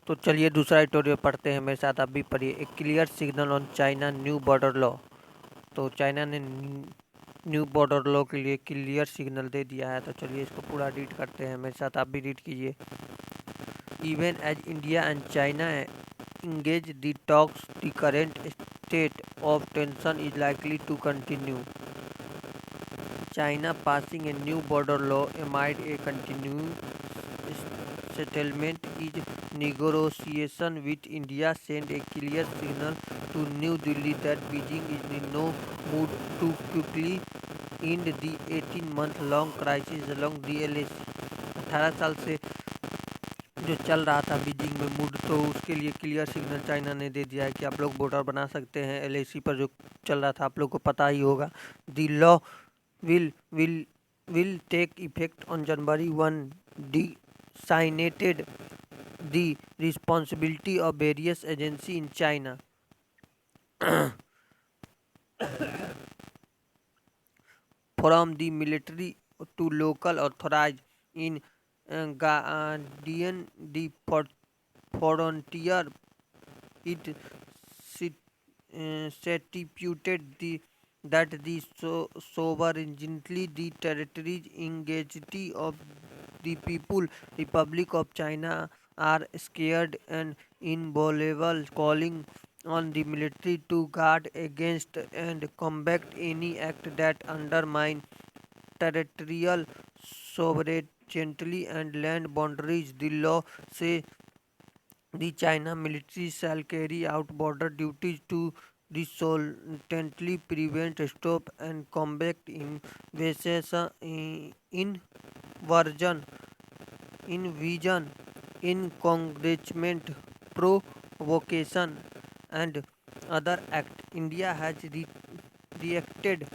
तो चलिए दूसरा एडिटोरियल पढ़ते हैं, मेरे साथ आप भी पढ़िए। A clear signal on China new border law. तो चाइना ने न्यू बॉर्डर लॉ के लिए क्लियर सिग्नल दे दिया है। तो चलिए इसको पूरा रीड करते हैं, मेरे साथ आप भी रीड कीजिए। Even as India and China engage the talks, the current state of tension is likely to continue. China passing a new border law amid a continuing settlement is negotiation with India send a clear signal to New Delhi that Beijing is in no mood to quickly end the 18-month-long crisis along the LAC। 18 साल से जो चल रहा था Beijing में mood, तो उसके लिए क्लियर सिग्नल चाइना ने दे दिया है कि आप लोग बॉर्डर बना सकते हैं। एलएसी पर जो चल रहा था आप लोग को पता ही होगा। The law will will will take effect on January 1 designated the responsibility of various agency in China from the military to local authorize in guardian the frontier. It stipulated that the sovereignty, the territories, integrity of the people, Republic of China are scared and inviolable, calling on the military to guard against and combat any act that undermine territorial sovereignty and land boundaries. The law say the China military shall carry out border duties to resolutely prevent, stop, and combat invasion, invasion, encroachment, provocation, and other acts. India has reacted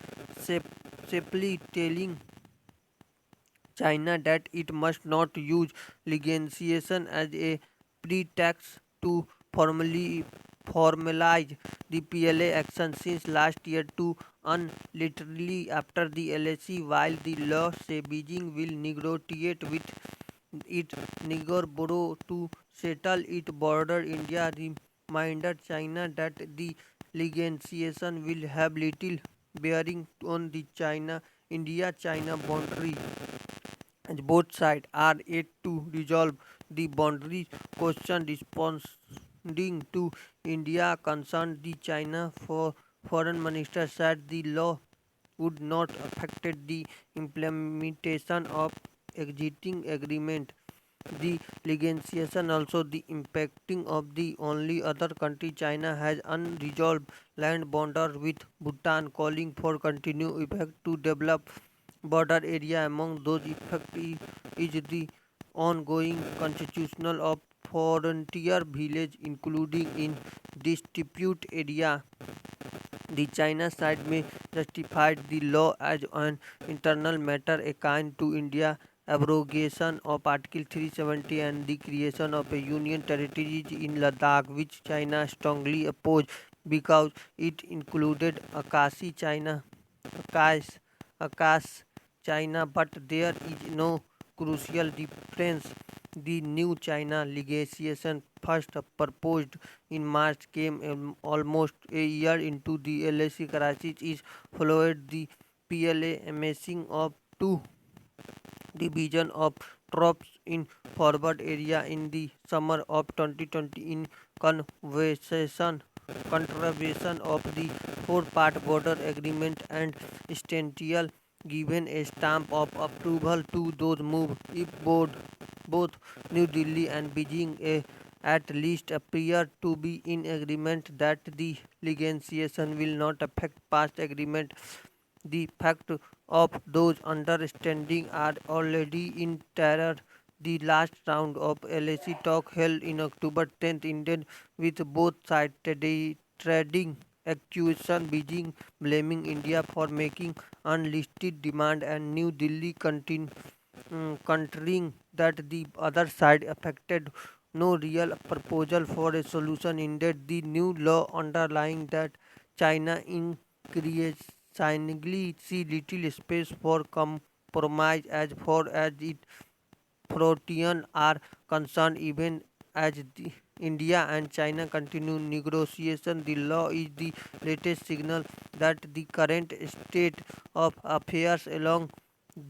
sharply, telling China that it must not use legalization as a pretext to formalize the PLA action since last year to unilaterally after the LAC, while the law say Beijing will negotiate with its neighbor to settle its border. India reminded China that the legalization will have little bearing on the India-China boundary, as both sides are yet to resolve the boundary question. Responding to India concern, the China foreign minister said the law would not affect the implementation of existing agreement. The legalization also the impacting of the only other country China has unresolved land border with Bhutan, calling for continued effect to develop border area. Among those effects is the ongoing constitutional of frontier village, including in dispute area. The China side may justify the law as an internal matter akin to India abrogation of Article 370 and the creation of a union territory in Ladakh, which China strongly opposed because it included Akash, Akash China, but there is no crucial difference. The new China legislation first proposed in March came almost a year into the LAC crisis is followed the PLA amassing of two division of troops in forward area in the summer of 2020 in contravention of the four-part border agreement, and essential given a stamp of approval to those moves. If both New Delhi and Beijing at least appear to be in agreement that the legalization will not affect past agreement, the fact of those understanding are already in terror. The last round of LAC talk held in October 10th ended with both sides trading accusation, Beijing blaming India for making unlisted demand and New Delhi countering that the other side affected no real proposal for a solution. Indeed, the new law underlying that China increasingly see little space for compromise as far as its protein are concerned, even as India and China continue negotiation, the law is the latest signal that the current state of affairs along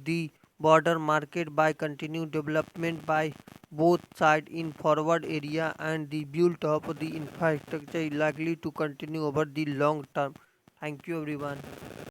the border market by continued development by both sides in forward area and the build of the infrastructure is likely to continue over the long term. Thank you everyone.